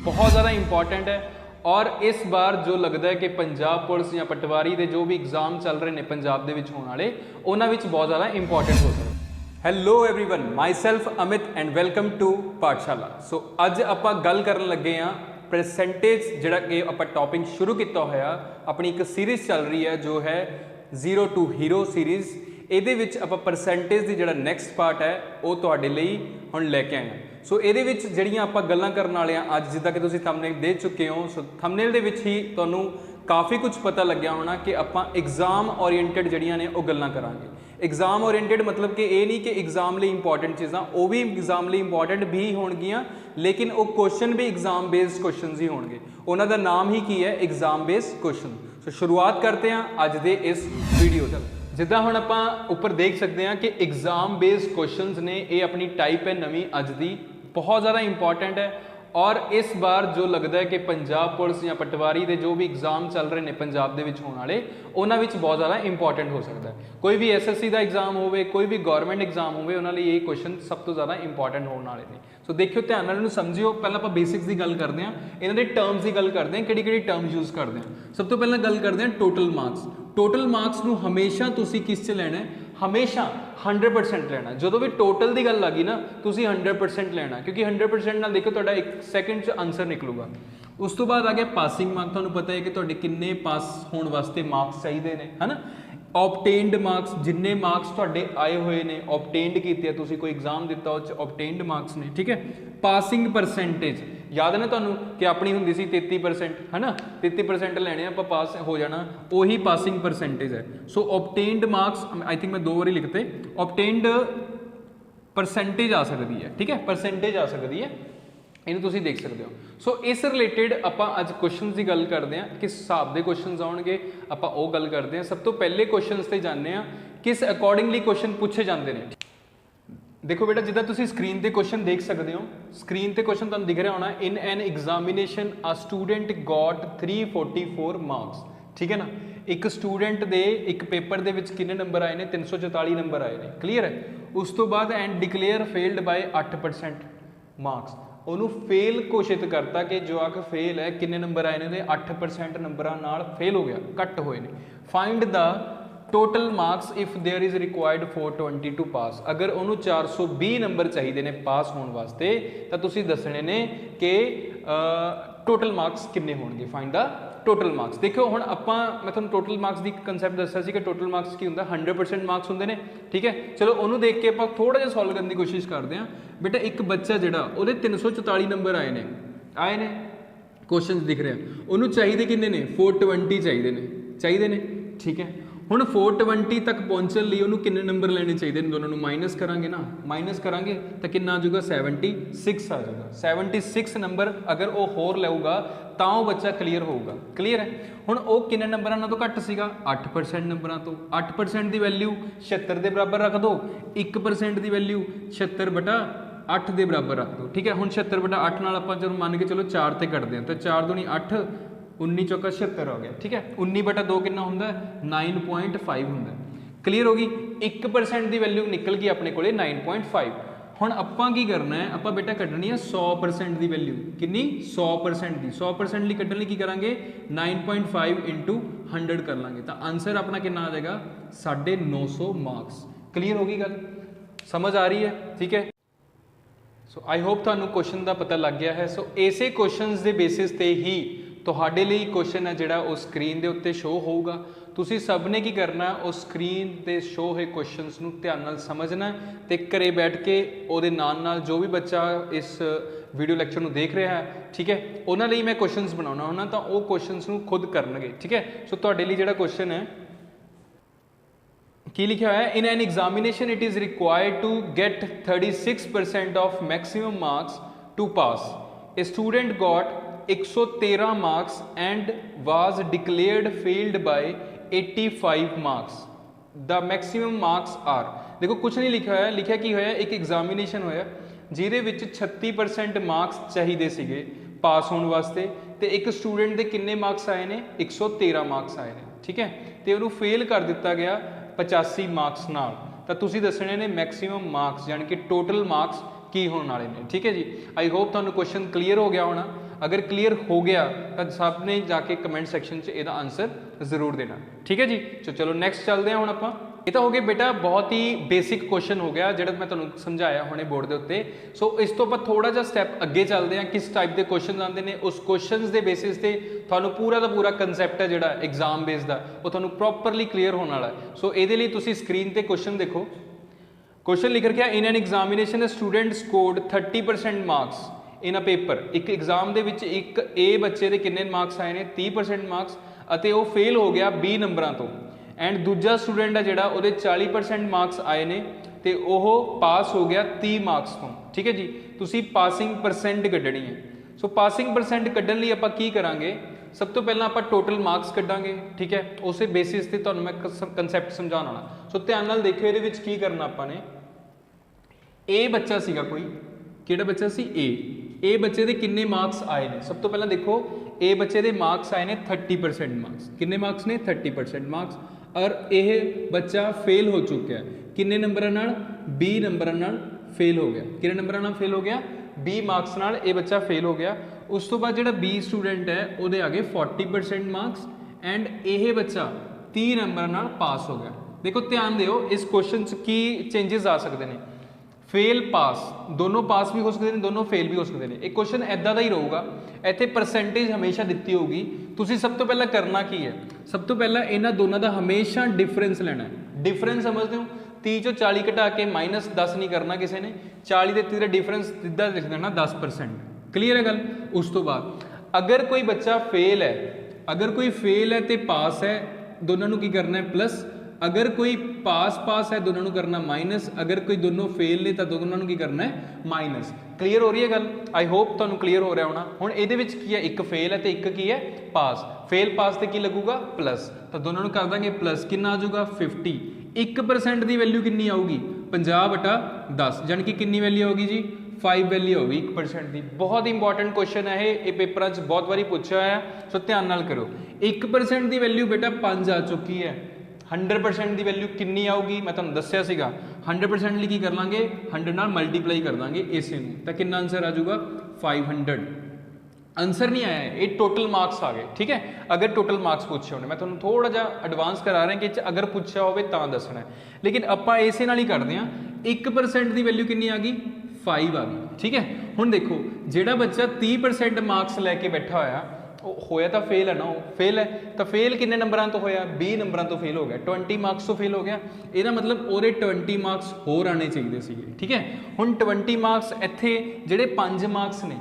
बहुत ज़्यादा इंपॉर्टेंट है। और इस बार जो लगता है कि पंजाब पुलिस या पटवारी के जो भी एग्जाम चल रहे हैं पंजाब दे विच होने वाले उन्हां विच बहुत ज़्यादा इंपॉर्टेंट हो सकता है। Hello everyone, myself Amit and welcome to Pathshala. So अज आपां गल करन लगे हाँ परसेंटेज जिहड़ा कि आपां टॉपिक शुरू किया होया अपनी एक सीरीज़ चल रही है जो है जीरो टू हीरो सीरीज़। ਇਹਦੇ ਵਿੱਚ ਆਪਾਂ परसेंटेज ਦੀ ਜਿਹੜਾ ਨੈਕਸਟ ਪਾर्ट है वो ਤੁਹਾਡੇ ਲਈ ਹੁਣ ਲੈ ਕੇ ਆਏ ਹਾਂ। ਸੋ ਇਹਦੇ ਵਿੱਚ ਜਿਹੜੀਆਂ ਆਪਾਂ ਗੱਲਾਂ ਕਰਨ ਵਾਲੇ ਆ ਅੱਜ ਜਿੱਦਾਂ ਕਿ ਤੁਸੀਂ ਥੰਬਨੇਲ ਦੇ ਚੁੱਕੇ ਹੋ, ਸੋ ਥੰਬਨੇਲ ਦੇ ਵਿੱਚ ਹੀ ਤੁਹਾਨੂੰ ਕਾਫੀ ਕੁਝ ਪਤਾ ਲੱਗਿਆ ਹੋਣਾ ਕਿ ਆਪਾਂ एग्जाम ओरिएंटेड ਜਿਹੜੀਆਂ ਨੇ ਉਹ ਗੱਲਾਂ ਕਰਾਂਗੇ। एग्जाम ओरिएंटेड मतलब कि ਇਹ ਨਹੀਂ ਕਿ एग्जाम ਲਈ इंपॉर्टेंट ਚੀਜ਼ਾਂ ਉਹ ਵੀ एग्जाम ਲਈ इंपॉर्टेंट भी ਹੋਣਗੀਆਂ, लेकिन वो क्वेश्चन भी एग्जाम बेस्ड क्वेश्चन ही होंगे। उन्होंने नाम ही की है एग्जाम बेस्ड क्वेश्चन। सो शुरुआत करते हैं अज के इस वीडियो का। जिदा हम आप उपर देख सकते हैं कि एग्जाम बेस्ड क्वेश्चंस ने ये अपनी टाइप है नवी अज की, बहुत ज़्यादा इंपॉर्टेंट है। और इस बार जो लगता है कि पंजाब पुलिस या पटवारी के जो भी एग्जाम चल रहे हैं पंजाब के होने वाले उन्होंने बहुत ज़्यादा इंपॉर्टेंट हो सकता है। कोई भी SSC का एग्जाम हो, कोई भी गवर्नमेंट एग्जाम हो, उन्होंने ये क्वेश्चन सब तो ज़्यादा इंपॉर्टेंट होने वाले हैं। सो देखियो ध्यान नाल समझियो। पहले आप बेसिक्स की गल करते हैं, इन्हों के टर्म्स की गल करते हैं, किहड़ी टर्म यूज़ करते हैं। सब तो पहले गल करते हैं टोटल मार्क्स। टोटल मार्क्स नूं हमेशा तुसी किस च लैना है? हमेशा 100% लेना। जो भी टोटल की गल आ गई ना तुसी 100% लेना, क्योंकि 100% नाल देखो तुहाडा 1 सेकंड च आंसर निकलूगा। उस तो बाद आ गया पासिंग मार्क। तुहानूं पता है कि तुहाडे किन्ने पास होने वास्ते मार्क्स चाहिए ने, है ना। ऑबटेन्ड मार्क्स, जिन्ने मार्क्स तुहाडे आए हुए ने ऑबटेन्ड कीते, तुसी कोई एग्जाम दिता उस ऑबटेन्ड मार्क्स ने, ठीक है। पासिंग परसेंटेज याद है ना तुहानूं कि अपनी हुंदी सी 33%, है ना। 33% लैने आपां पास हो जाना, वही पासिंग परसेंटेज है। सो ऑबटेन्ड मार्क्स आई थिंक मैं 2 बारी लिखते, ऑबटेन्ड परसेंटेज आ सकती है, ठीक है, परसेंटेज आ सकती है, इन्हूं तुसीं देख सकते हो। सो इस रिलेटेड आपां अज क्वेश्चन की गल करते हैं, किस हिसाब के क्वेश्चन आउणगे आपां वो गल करते हैं। सब तो पहले क्वेश्चन से जाने किस अकॉर्डिंगली क्वेश्चन पूछे जाते हैं। देखो बेटा जिदा तुसीं स्क्रीन पर क्वेश्चन देख सकते हो, स्क्रीन पर क्वेश्चन तुहानूं दिख रहा होना, in an examination a student got 344 marks, ठीक है ना। एक स्टूडेंट दे एक पेपर दे विच किन्ने नंबर आए ने? 344 नंबर आए ने, क्लीयर है। उस तो बाद and declared failed by 8% marks, उन्होंने फेल घोषित करता कि जवाक फेल है, किन्ने नंबर आए ने? 8% नंबरों नाल फेल हो गया, कट हुए ने। Find the total marks if there is required 420 to pass. अगर उन्होंने 420 नंबर चाहिए ने पास होने वास्ते तो तुसीं दसने ने कि टोटल मार्क्स किन्ने होणगे। Find the total marks. देखो हुण आपां मैं तुहानूं टोटल मार्क्स की कंसैप्ट दस्सिया सी कि टोटल मार्क्स की हुंदा 100% मार्क्स हुंदे ने, ठीक है। चलो उन्होंने देख के आपां थोड़ा जिहा सॉल्व करने की कोशिश करते हैं। बेटा एक बच्चा जिहड़ा उहदे 344 नंबर आए ने क्वेश्चन दिख रहे हैं, उन्होंने चाहिए किन्ने ने? 420 चाहिए ने, ठीक है। हुण 420 तक पहुँचने लिए उन्होंने किन्ने नंबर लेने चाहिए? दोनों माइनस करांगे ना, माइनस करांगे तो कितना आ जाऊगा? 76 आ जाएगा। 76 नंबर अगर वो होर लेगा तो वह बच्चा क्लीयर होगा, क्लीयर है। हुण वो किन्ने नंबरों तो घट सीगा? 8% नंबरों तो। 8% की वैल्यू 76 के बराबर रख दो, 1% की वैल्यू 76/8 के बराबर रख दो, ठीक है। हुण 76/8 नाल आपां चलो मान के चलो 4 ते कटदे हां, तो 4 दूनी 8, 19 चौका 76 हो गया, ठीक है। 19/2 कितना होंदा है? 9.5 होंदा है, क्लीयर होगी। 1% की वैल्यू निकल गई अपने को 9.5। हुण आपां की करना है? आपां बेटा कड्ढनी है 100% की वैल्यू। कितनी? 100% की। 100% लिए कड्ढण लई की करांगे? 9.5 × 100 कर लांगे, तो आंसर अपना कितना आ जाएगा? 950 मार्क्स। क्लीयर होगी गल, समझ आ रही है, ठीक है। सो आई होप तुहानूं क्वेश्चन का पता लग गया है। सो इसे क्वेश्चन के बेसिस ते ही तुहाडे लई क्वेश्चन है जिहड़ा वो स्क्रीन के उत्ते शो होगा। तुसीं सब ने की करना है? उस स्क्रीन पर शो हुए क्वेश्चनस नूं ध्यान नाल समझना है, तो घरे बैठ के उहदे नाल जो भी बच्चा इस वीडियो लैक्चर नूं देख रहा है, ठीक है, उन्हां लई मैं क्वेश्चनस बनाउणा हुंदा, तो वो क्वेश्चनस नूं खुद करनगे, ठीक है। सो तुहाडे लई जिहड़ा क्वेश्चन है की लिखा है, in an examination it is required to get 36% of maximum marks to pass. A student got 113 marks and was declared failed by 85 marks. The maximum marks are. देखो कुछ नहीं लिखा है, लिखा की होया एक एग्जामिनेशन होया जिहदे विच 36% मार्क्स चाहिए सीगे पास होने वास्ते, तो एक स्टूडेंट के किन्ने मार्क्स आए ने? 113 मार्क्स आए ने, ठीक है। तो उन्होंने फेल कर दिता गया 85 मार्क्स नाल, तो तुसीं दसने ने मैक्सिमम मार्क्स यानी कि टोटल मार्क्स की होने वाले ने, ठीक है जी। आई होप तुहानूं क्वेश्चन क्लीयर हो गया होना। अगर क्लीयर हो गया तो सब ने जाके कमेंट सैक्शन च ਇਹਦਾ आंसर ਜ਼ਰੂਰ देना। ठीक है जी। चलो नैक्सट चलते हैं ਹੁਣ ਆਪਾਂ। ਇਹ ਤਾਂ ਹੋ ਗਿਆ ਬੇਟਾ ਬਹੁਤ ਹੀ ਬੇਸਿਕ ਕੁਐਸਚਨ ਹੋ ਗਿਆ ਜਿਹੜਾ ਮੈਂ ਤੁਹਾਨੂੰ ਸਮਝਾਇਆ ਹੁਣੇ ਬੋਰਡ ਦੇ ਉੱਤੇ। ਸੋ ਇਸ ਤੋਂ ਆਪਾਂ ਥੋੜਾ ਜਿਹਾ ਸਟੈਪ ਅੱਗੇ ਚੱਲਦੇ ਹਾਂ, ਕਿਸ ਟਾਈਪ ਦੇ ਕੁਐਸਚਨਸ ਆਉਂਦੇ ਨੇ, ਉਸ ਕੁਐਸਚਨਸ ਦੇ ਬੇਸਿਸ ਤੇ ਤੁਹਾਨੂੰ ਪੂਰਾ ਦਾ ਪੂਰਾ ਕਨਸੈਪਟ ਹੈ ਜਿਹੜਾ ਐਗਜ਼ਾਮ ਬੇਸ ਦਾ ਉਹ ਤੁਹਾਨੂੰ ਪ੍ਰੋਪਰਲੀ ਕਲੀਅਰ ਹੋਣ ਵਾਲਾ ਹੈ। ਸੋ ਇਹਦੇ ਲਈ ਤੁਸੀਂ ਸਕਰੀਨ ਤੇ ਕੁਐਸਚਨ ਦੇਖੋ। क्वेश्चन लिख रखा इन an examination student scored 30% marks in a paper. एक एग्जाम दे विच एक ए बच्चे दे किन्ने मार्क्स आए ने 30% मार्क्स अते वो फेल हो गया 20 नंबरां तो, एंड दूजा स्टूडेंट है जिहड़ा उहदे 40% मार्क्स आए ने ते ओह पास हो गया 30 मार्क्स तो। ठीक है जी। तुसी पासिंग परसेंट कड्ढनी है। सो पासिंग परसेंट कड्ढण लई आपां की करांगे, सब तो पहला आपां टोटल मार्क्स कड्ढांगे। ठीक है, उस बेसिस ते तुहानूं मैं कंसैप्ट समझाउण वाला। सो ध्यान नाल देखियो इहदे विच की करना आपां ने। ए बच्चा सीगा कोई, किहड़ा बच्चा सी ए बच्चे दे किन्ने मार्क्स आए ने। सब तो पहला देखो ए बच्चे दे मार्क्स आए ने 30% मार्क्स। किन्ने मार्क्स ने 30% मार्क्स, और यह बच्चा फेल हो चुका है किन्ने नंबर नाल 20 नंबर नाल फेल हो गया। किन्ने नंबर नाल फेल हो गया 20 मार्क्स नाल ये बच्चा फेल हो गया। उस तो बाद जिहड़ा बी स्टूडेंट है उहदे आगे 40% मार्क्स एंड यह बच्चा 30 नंबर नाल पास हो गया। देखो ध्यान दिओ इस क्वेश्चन च की चेंजेस आ सकते हैं। फेल पास दोनों पास भी हो सकते हैं, दोनों फेल भी हो सकते हैं। एक क्वेश्चन ऐदा का ही रहूगा, इत्थे परसेंटेज हमेशा दिती होगी। तुसीं सब तो पहला करना की है, सब तो पहला इन्हां दोनों का हमेशा डिफरेंस लेना है। डिफरेंस समझते हो 30 चो 40 घटा के -10 नहीं करना किसी ने, 40 के 30 का डिफरेंस सीधा लिख देना 10%। क्लीयर है गल। उस तो बाद अगर कोई बच्चा फेल है, अगर कोई फेल है तो पास है, दोनों की करना है प्लस। अगर कोई पास है दोनों करना माइनस। अगर कोई दोनों फेल ने तो दोनों की करना है माइनस। क्लीयर हो रही है गल। आई होप तुहानूं क्लीयर हो रहा होना। हुण इहदे विच की है, एक फेल है तो एक की है पास। फेल पास से की लगूगा प्लस, तो दोनों कर देंगे प्लस। कितना आ जाऊगा 50। 1% की वैल्यू कितनी आऊगी 50/10, यानी कि कितनी वैल्यू होगी जी 5 वैल्यू होगी 1% की। बहुत इंपॉर्टेंट क्वेश्चन है ये पेपर च बहुत बारी पूछा है। सो ध्यान नाल करो। 1% की वैल्यू बेटा 5 आ चुकी है। 100% की वैल्यू कितनी आऊगी मैं तुहानूं दस्सिया सीगा। 100% लिए की कर लांगे 100 नाल मल्टीप्लाई कर देंगे इसे नूं, तो कितना आंसर आ जाऊगा 500। आंसर नहीं आया है, ये टोटल मार्क्स आ गए। ठीक है, अगर टोटल मार्क्स पूछे होने, मैं तुहानूं थोड़ा जा एडवांस करा रहा कि अगर पूछा होवे तां दसना है, लेकिन आपां इसे नाल ही करते हैं। 1% की वैल्यू कितनी आ गई 5 आ गई। ठीक है, हुण देखो जिहड़ा बच्चा 30% मार्क्स लैके बैठा होया होया तो फेल है ना, वो फेल है तो फेल किन्ने नंबरां तो होया 20 नंबरां तो फेल हो गया, 20 मार्क्स तो फेल हो गया। ਇਹਦਾ मतलब ਉਹਦੇ 20 मार्क्स होर आने चाहिए ਸੀਗੇ। ठीक है, ਹੁਣ 20 मार्क्स ਇੱਥੇ ਜਿਹੜੇ 5 मार्क्स ने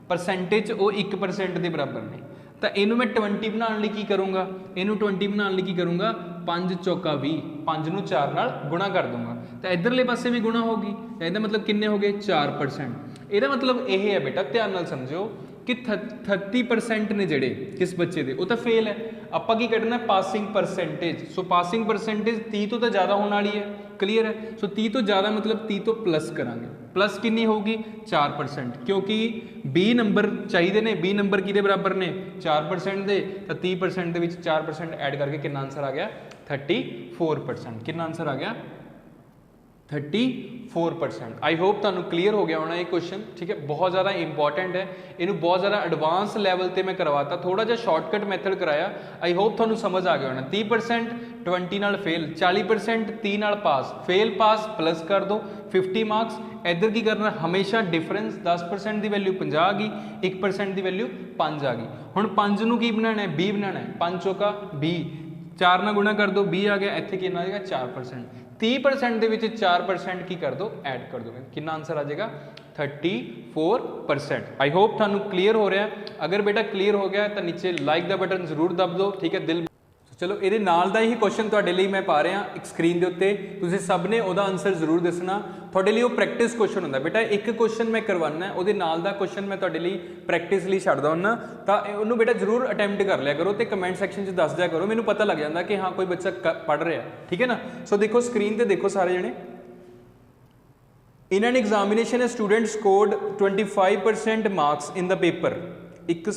परसेंटेज वो 1% ਦੇ ਬਰਾਬਰ ਨੇ, ਤਾਂ ਇਹਨੂੰ मैं 20 ਬਣਾਉਣ ਲਈ ਕੀ ਕਰੂੰਗਾ, ਇਹਨੂੰ 20 ਬਣਾਉਣ ਲਈ ਕੀ ਕਰੂੰਗਾ 5 ਚੌਕਾ 20, 5 ਨੂੰ 4 ਨਾਲ ਗੁਣਾ ਕਰ ਦੂੰਗਾ ਤਾਂ ਇਧਰਲੇ ਪਾਸੇ ਵੀ ਗੁਣਾ ਹੋਗੀ। ਇਹਦਾ मतलब ਕਿੰਨੇ ਹੋ ਗਏ 4%। ਇਹਦਾ मतलब ਇਹ ਹੈ ਬੇਟਾ ਧਿਆਨ ਨਾਲ ਸਮਝਿਓ कि 30% ने जड़े किस बच्चे दे वो तो फेल है। आपां की कढ़ना पासिंग परसेंटेज। सो पासिंग परसेंटेज 30 तो ज़्यादा होने वाली है। क्लीयर है। सो 30 तो ज़्यादा मतलब 30 तो प्लस करांगे। प्लस कितनी होगी 4%, क्योंकि 20 नंबर चाहिए ने, 20 नंबर किहदे बराबर ने 4% दे, तो 30% दे विच 4% ऐड करके कितना आंसर आ गया 34%। कितना आंसर आ गया 34%। आई होप तुहानूं क्लीयर हो गया होना ये क्वेश्चन। ठीक है, बहुत ज़्यादा इंपॉर्टेंट है, इनू बहुत ज़्यादा एडवांस लैवल पर मैं करवाता, थोड़ा जिहा शॉर्टकट मैथड कराया। आई होप तुहानूं समझ आ गया होना। 30% 20 नाल फेल, 40% 30 नाल पास, फेल पास प्लस कर दो 50 मार्क्स। इधर की करना हमेशा डिफरेंस 10% की वैल्यू 50 आ गई, 1% की वैल्यू 5 आ गई। हुण 5 नूं की बनाना है 20 बनाना है, 5 चौका 20, 4 नाल गुणा कर दो 20 आ गया, इत्थे कितना आ जाएगा 4%। 30% ਦੇ ਵਿੱਚ 4% ਕੀ ਕਰ ਦੋ ਐਡ ਕਰ ਦੋਗੇ, ਕਿੰਨਾ ਆਨਸਰ ਆ ਜਾਏਗਾ 34%। आई होप ਤੁਹਾਨੂੰ क्लियर हो रहा है। अगर बेटा क्लियर हो गया तो नीचे लाइक का बटन जरूर दब दो। ठीक है, दिल चलो ਇਹਦੇ ਨਾਲ ਦਾ ਹੀ ਕੁਐਸਚਨ ਤੁਹਾਡੇ ਲਈ ਮੈਂ ਪਾ ਰਿਹਾ ਇੱਕ ਸਕਰੀਨ ਦੇ ਉੱਤੇ, ਤੁਸੀਂ ਸਭ ਨੇ ਉਹਦਾ ਆਨਸਰ ਜ਼ਰੂਰ ਦੱਸਣਾ। ਤੁਹਾਡੇ ਲਈ ਉਹ ਪ੍ਰੈਕਟਿਸ ਕੁਐਸਚਨ ਹੁੰਦਾ ਬੇਟਾ, ਇੱਕ ਕੁਐਸਚਨ ਮੈਂ ਕਰਵਾਉਣਾ ਉਹਦੇ ਨਾਲ ਦਾ ਕੁਐਸਚਨ ਮੈਂ ਤੁਹਾਡੇ ਲਈ ਪ੍ਰੈਕਟਿਸ ਲਈ ਛੱਡਦਾ ਹੁੰਦਾ, ਤਾਂ ਉਹਨੂੰ ਬੇਟਾ ਜ਼ਰੂਰ ਅਟੈਂਪਟ ਕਰ ਲਿਆ ਕਰੋ ਤੇ ਕਮੈਂਟ ਸੈਕਸ਼ਨ 'ਚ ਦੱਸ ਦਿਆ ਕਰੋ, ਮੈਨੂੰ ਪਤਾ ਲੱਗ ਜਾਂਦਾ ਕਿ ਹਾਂ ਕੋਈ ਬੱਚਾ ਪੜ੍ਹ ਰਿਹਾ। ਠੀਕ ਹੈ ਨਾ। ਸੋ ਦੇਖੋ ਸਕਰੀਨ ਤੇ ਦੇਖੋ ਸਾਰੇ ਜਣੇ। In an examination a student scored 25% marks in the paper। एक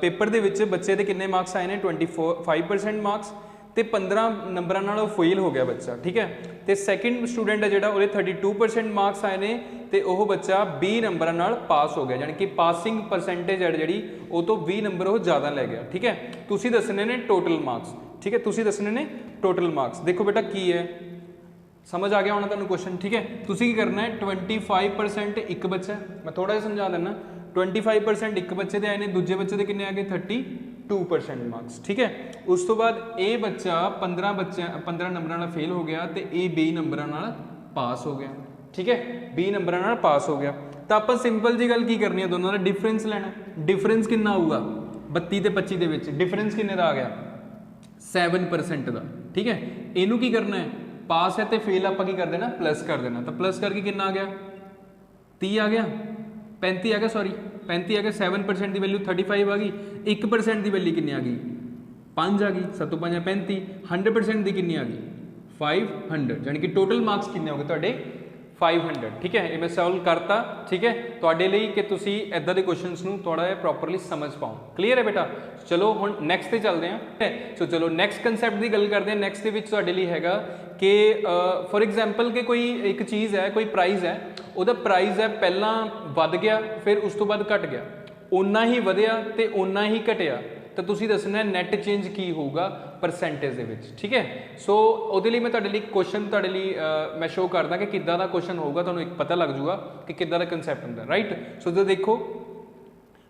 पेपर ਦੇ ਵਿੱਚ ਬੱਚੇ ਦੇ ਕਿੰਨੇ ਮਾਰਕਸ ਆਏ ਨੇ 25% ਮਾਰਕਸ ਤੇ 15 ਨੰਬਰਾਂ ਨਾਲ ਉਹ ਫੇਲ ਹੋ ਗਿਆ ਬੱਚਾ, ਠੀਕ ਹੈ। ਤੇ ਸੈਕਿੰਡ ਸਟੂਡੈਂਟ ਹੈ ਜਿਹੜਾ ਉਹਦੇ 32% ਮਾਰਕਸ ਆਏ ਨੇ ਤੇ ਉਹ ਬੱਚਾ 20 ਨੰਬਰਾਂ ਨਾਲ ਪਾਸ ਹੋ ਗਿਆ, ਯਾਨੀ ਕਿ ਪਾਸਿੰਗ ਪਰਸੈਂਟੇਜ ਹੈ ਜਿਹੜੀ ਉਹ ਤੋਂ 20 ਨੰਬਰ ਉਹ ਜ਼ਿਆਦਾ ਲੈ ਗਿਆ, ਠੀਕ ਹੈ। ਤੁਸੀਂ ਦੱਸਣੇ ਨੇ ਟੋਟਲ ਮਾਰਕਸ, ਠੀਕ ਹੈ, ਤੁਸੀਂ ਦੱਸਣੇ ਨੇ ਟੋਟਲ ਮਾਰਕਸ। ਦੇਖੋ ਬੇਟਾ ਕੀ ਹੈ, समझ आ गया होना तुहानू क्वेश्चन, ठीक है। तुसी की करना है 25% एक बच्चा, मैं थोड़ा जिहा समझा देना। 25% एक बच्चे दे आए ने, दूजे बच्चे दे किन्ने आ गए 32% मार्क्स, ठीक है। उस तो बाद ए बच्चा 15 नंबर नाल फेल हो गया तो ए 20 नंबर नाल पास हो गया, ठीक है, 20 नंबर नाल पास हो गया। तो आप सिंपल जी गल की करनी है, दोनों का डिफरेंस लेना। डिफरेंस कितना आऊगा 32 ते 25 दे विच, डिफरेंस किन्ने दा आ गया 7% का, ठीक है। इनू की करना है, पास है तो फेल आप कर देना प्लस कर देना, तो प्लस करके कितना आ गया 30 आ गया, 35 आ गया, सॉरी 35 आ गया। 7% की वैल्यू 35 आ गई, 1% की वैल्यू कितनी आ गई 5 आ गई, 7 5 35, 100% की कितनी आ गई 500, यानी कि टोटल मार्क्स कितने हो गए तुहाडे 500, ठीक है। ये मैं सॉल्व करता, ठीक है, तुहाडे लई कि तुसी इदां दे क्वेश्चनस नूं थोड़ा जिहा प्रॉपरली समझ पाओ। क्लीयर है बेटा। चलो हुण नैक्सट ते चलदे हां। सो चलो नैक्सट कंसैप्ट की गल करते हैं। नैक्सट दे विच तुहाडे लई हैगा कि फॉर एग्जाम्पल कि कोई एक चीज़ है, कोई प्राइज़ है, ਉਹਦਾ प्राइज़ है पहला वध गया फिर उस तो बाद घट गया, उन्ना ही वधिया ते उन्ना ही घटिया, तो तुसी दसना नैट चेंज की होगा परसेंटेज दे विच, ठीक है। सो ਉਹਦੇ ਲਈ मैं तुहाडे ਲਈ क्वेश्चन तुहाडे ਲਈ मैं शो करदा कि किद्दां दा क्वेश्चन होगा, तुहानूं एक पता लग जूगा कि किद्दां दा कंसैप्ट हुंदा, राइट। सो जो देखो,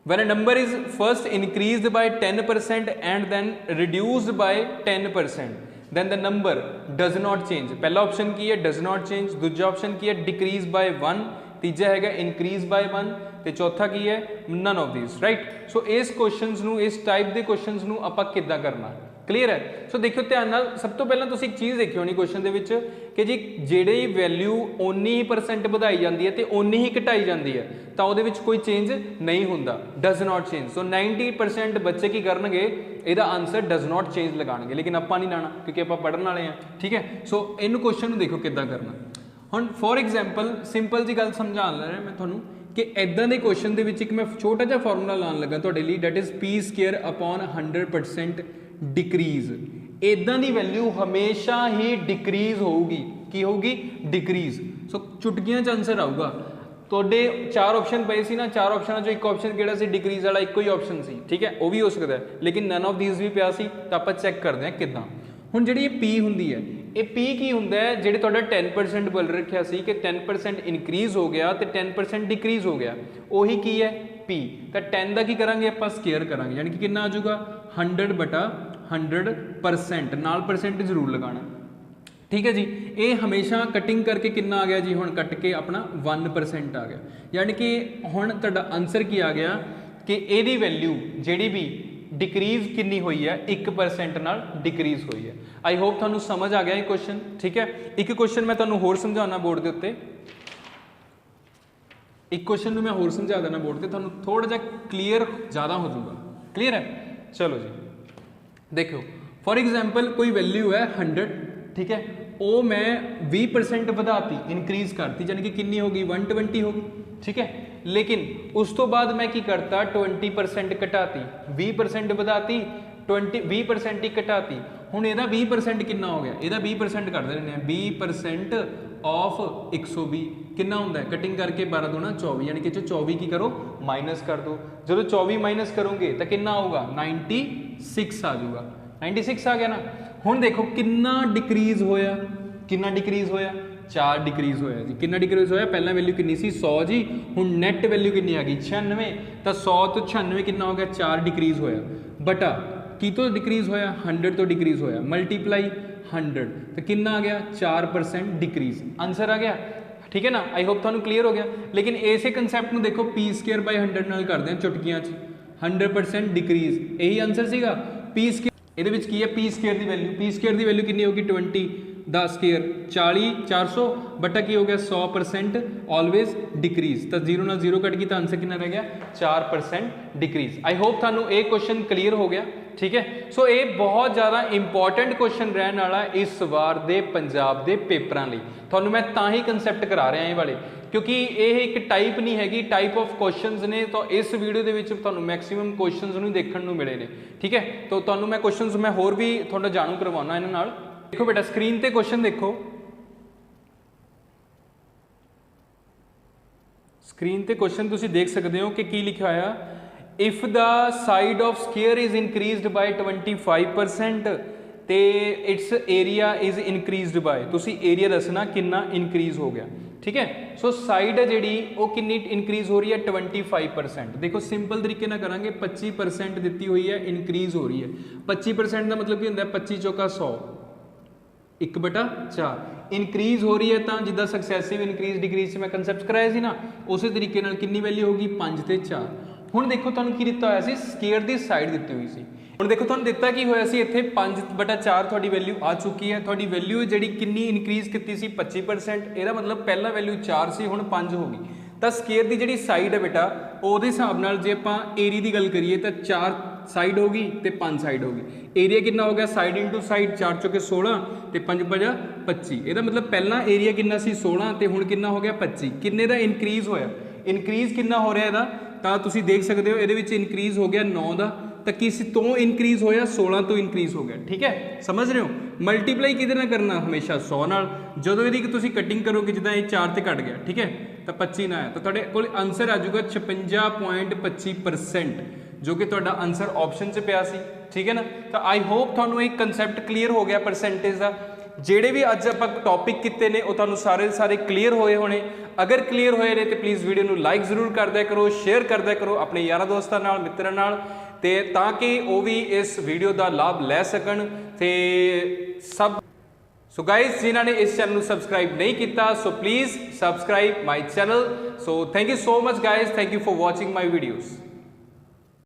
when a number is first increased by 10% and then reduced by 10%, then the number does not change। पहला ऑप्शन की है does not change, दूजा ऑप्शन की है decrease by 1, तीजा हैगा increase by 1 ਤੇ ਚੌਥਾ ਕੀ ਹੈ none of these, right। ਸੋ ਇਸ ਕੁਐਸਚਨਸ ਨੂੰ, ਇਸ ਟਾਈਪ ਦੇ ਕੁਐਸਚਨਸ ਨੂੰ ਆਪਾਂ ਕਿੱਦਾਂ ਕਰਨਾ, ਕਲੀਅਰ ਹੈ। ਸੋ ਦੇਖਿਓ ਧਿਆਨ ਨਾਲ, ਸਭ ਤੋਂ ਪਹਿਲਾਂ ਤੁਸੀਂ ਇੱਕ ਚੀਜ਼ ਦੇਖਿਓ ਨਹੀਂ ਕੁਐਸਚਨ ਦੇ ਵਿੱਚ ਕਿ ਜੀ ਜਿਹੜੀ ਵੈਲਿਊ ਓਨੀ ਹੀ % ਵਧਾਈ ਜਾਂਦੀ ਹੈ ਤੇ ਓਨੀ ਹੀ ਘਟਾਈ ਜਾਂਦੀ ਹੈ ਤਾਂ ਉਹਦੇ ਵਿੱਚ ਕੋਈ ਚੇਂਜ ਨਹੀਂ ਹੁੰਦਾ, ਡਜ਼ ਨਾਟ ਚੇਂਜ। ਸੋ 90% ਬੱਚੇ ਕੀ ਕਰਨਗੇ, ਇਹਦਾ ਆਨਸਰ ਡਜ਼ ਨਾਟ ਚੇਂਜ ਲਗਾਣਗੇ, ਲੇਕਿਨ ਆਪਾਂ ਨਹੀਂ ਲਾਣਾ ਕਿਉਂਕਿ ਆਪਾਂ ਪੜ੍ਹਨ ਵਾਲੇ ਹਾਂ, ਠੀਕ ਹੈ। ਸੋ ਇਹਨੂੰ ਕੁਐਸਚਨ ਨੂੰ ਦੇਖੋ ਕਿੱਦਾਂ ਕਰਨਾ। ਹੁਣ ਫੋਰ ਐਗਜ਼ਾਮਪਲ ਸਿੰਪਲ ਜੀ ਗੱਲ ਸਮਝਾਉਣ ਲੱਗਾ ਮੈਂ ਤੁਹਾਨੂੰ कि इदां दे क्वेश्चन दे विच एक मैं छोटा जिहा फॉर्मूला लाने लगा तुहाडे लई, that is P square upon 100% decrease. इदां दी वैल्यू हमेशा ही डिक्रीज होगी, की होगी डिक्रीज। सो चुटकियां च आंसर आऊगा। तुहाडे 4 ऑप्शन पे सी ना, 4 ऑप्शनों चों एक ऑप्शन किहड़ा सी डिक्रीज वाला, एक ही ऑप्शन सी, ठीक है, वो भी हो सकता है, लेकिन नन ऑफ दीज भी पिया सी। तो आपां चैक करते हैं किदां। हुण जिहड़ी पी हुंदी है, ये पी की हुंदा है, जिहड़े तुहाडा 10% बोल रखिया सी कि 10% इनक्रीज हो गया तो 10% डिक्रीज हो गया, उही की है पी। तो 10 का की करांगे आपां स्केयर करांगे, यानी कि कितना आ जाऊगा 100/100%, नाल परसेंट जरूर लगाना, ठीक है जी। ये हमेशा कटिंग करके कितना आ गया जी, हुण कट के अपना 1% आ गया, यानी कि हुण तुहाडा आंसर की आ गया कि इहदी वैल्यू जिहड़ी भी डिक्रीज कितनी हुई है 1% नाल डिक्रीज हुई है। आई होप तुहानूं समझ आ गया ये क्वेश्चन, ठीक है। एक क्वेश्चन मैं तुहानूं होर समझाना बोर्ड के उत्ते, एक क्वेश्चन मैं होर समझा देना बोर्ड से, तुहानूं थोड़ा जिहा क्लीयर ज़्यादा हो जाऊगा, क्लीयर है। चलो जी देखो, फॉर एग्जाम्पल कोई वैल्यू है 100, ठीक है, वो मैं 20% ਵਧਾਤੀ, इंक्रीज करती, यानी कि कितनी होगी 120 होगी, ठीक है। लेकिन उस तो बाद मैं की करता 20% घटाती, 20% ਵਧਾਤੀ, 20% ही घटाती। हुण ਇਹਦਾ 20% कितना हो गया, ਇਹਦਾ 20% कर देने हैं, 20% ऑफ 120 कितना होंगे, कटिंग करके 12 दूना 24, यानी कि 24 की करो माइनस कर दो। जो 24 माइनस करोगे तो कितना होगा 96 आ जाऊगा, 96 आ गया ना। हुण देखो कितना डिक्रीज होया, कितना डिक्रीज होया 4 डिक्रीज होया जी। कितना डिक्रीज होया, पहला वैल्यू कितनी सी 100 जी, हुण नैट वैल्यू कितनी आ गई 96, तो 100 तो 96 कितना हो गया 4 डिक्रीज होया, बटा की तो डिक्रीज होया 100 तो डिक्रीज होया, मल्टीप्लाई 100 तो कितना आ गया 4% डिक्रीज, आंसर आ गया, ठीक है ना। आई होप तुहानूं क्लीयर हो गया। लेकिन इसे कंसैप्ट में देखो पी स्केयर बाय 100 नाल करते हैं चुटकियां च, 100% डिक्रीज, यही आंसर सीगा। पी स्केयर ਇਹਦੇ ਵਿੱਚ ਕੀ ਹੈ, ਪੀ ਸਕੁਅਰ ਦੀ ਵੈਲਿਊ, ਪੀ ਸਕੁਅਰ ਦੀ ਵੈਲਿਊ ਕਿੰਨੀ ਹੋਗੀ 20, 10 ਸਕੁਅਰ 40, 400 ਬਟਾ ਕੀ ਹੋ ਗਿਆ 100% ਆਲਵੇਜ਼ ਡਿਕਰੀਜ਼, ਤਾਂ 0 ਨਾਲ 0 ਕੱਟ ਗਈ ਤਾਂ ਆਨਸਰ ਕਿੰਨਾ ਰਹਿ ਗਿਆ 4% ਡਿਕਰੀਜ਼। ਆਈ ਹੋਪ ਤੁਹਾਨੂੰ ਇਹ ਕੁਐਸਚਨ ਕਲੀਅਰ ਹੋ ਗਿਆ, ठीक है। सो ये बहुत ज़्यादा इंपॉर्टेंट क्वेश्चन रहने वाला इस बार दे पंजाब दे पेपरां लई। तुहानूं मैं तां ही कंसैप्ट करा रहा ये वाले क्योंकि ये एक टाइप नहीं हैगी, टाइप ऑफ क्वेश्चंस ने। तो इस वीडियो ਦੇ ਵਿੱਚ ਤੁਹਾਨੂੰ ਮੈਕਸਿਮਮ क्वेश्चंस ਨੂੰ ਦੇਖਣ ਨੂੰ ਮਿਲੇ ਨੇ, ठीक है। तो ਤੁਹਾਨੂੰ मैं क्वेश्चंस मैं ਹੋਰ ਵੀ ਤੁਹਾਡਾ ਜਾਣੂ ਕਰਵਾਉਣਾ ਇਹਨਾਂ ਨਾਲ। देखो बेटा स्क्रीन ਤੇ क्वेश्चन देखो, स्क्रीन ਤੇ क्वेश्चन ਤੁਸੀਂ देख सकते हो कि की लिखा होया, if the side of square is increased by 25% ਤੇ it's area is increased by, ਤੁਸੀਂ एरिया दसना कितना इंक्रीज हो गया, ठीक है। सो साइड है जी वो कितनी इंक्रीज हो रही है 25%। देखो सिंपल तरीके ना करांगे, 25% दी हुई है, इंक्रीज हो रही है। 25% का मतलब की होंगे 25 चौका 100, 1/4 इंक्रीज हो रही है। तो जिदा सक्सैसिव इंक्रीज डिक्रीज से मैं कंसैप्ट कराया सी ना, उस तरीके कितनी वैल्यू होगी 5 ते 4। हुण देखो तुहानूं की दिता होया सी, स्केयर की साइड दी हुई सी। ਹੁਣ देखो तुहानूं दिता की होया सी, इत्थे 5/4 तुहाडी वैल्यू आ चुकी है। तुहाडी वैल्यू जिहड़ी कितनी इंक्रीज की सी 25%, ਇਹਦਾ मतलब पहला वैल्यू 4 सी, हुण 5 हो गई। तो स्केयर की जिहड़ी साइड है बेटा ਉਹਦੇ हिसाब नाल जे आपां एरिया की गल करिए तो 4 साइड होगी तो 5 साइड होगी। एरिया कितना हो गया, साइड इंटू साइड 4 चौके 16 तो 5 × 25। ਇਹਦਾ मतलब पहला एरिया कितना सी 16 तो हुण कितना हो गया 25। किन्ने दा इंक्रीज होया, इंक्रीज कितना हो रहा ਇਹਦਾ, ਤਾਂ ਤੁਸੀਂ देख सकते हो ਇਹਦੇ ਵਿੱਚ इंक्रीज हो गया 9 ਦਾ, तो किस तो इंक्रीज होया 16 तो इंक्रीज हो गया, ठीक है। समझ रहे हो, मल्टीप्लाई किहदे नाल करना, हमेशा 100 नाल। जदों इहदी तुसीं कटिंग करोगे, जिद्दां ये 4 ते घट गया, ठीक है, तो 25 ना आया, तो तुहाडे कोल आंसर आ जाऊगा 56.25%, जो कि तुहाडा आंसर ऑप्शन च पिया सी, ठीक है ना। तो आई होप तुहानूं एक कंसैप्ट क्लीयर हो गया परसेंटेज का। ਜਿਹੜੇ भी अज आप टॉपिक किए ने वो सारे सारे क्लीयर होए होने। अगर क्लीयर होए ने तो प्लीज़ वीडियो को लाइक जरूर कर दिया करो, शेयर कर दिया करो अपने यारां दोस्तां नाल, मित्रां नाल, ते ताकि वो भी इस वीडियो का लाभ लै सकन ते सब। सो गाइज जिन्होंने इस चैनल को सबसक्राइब नहीं किया, so please subscribe my channel. So thank you so much guys, thank you for watching my videos.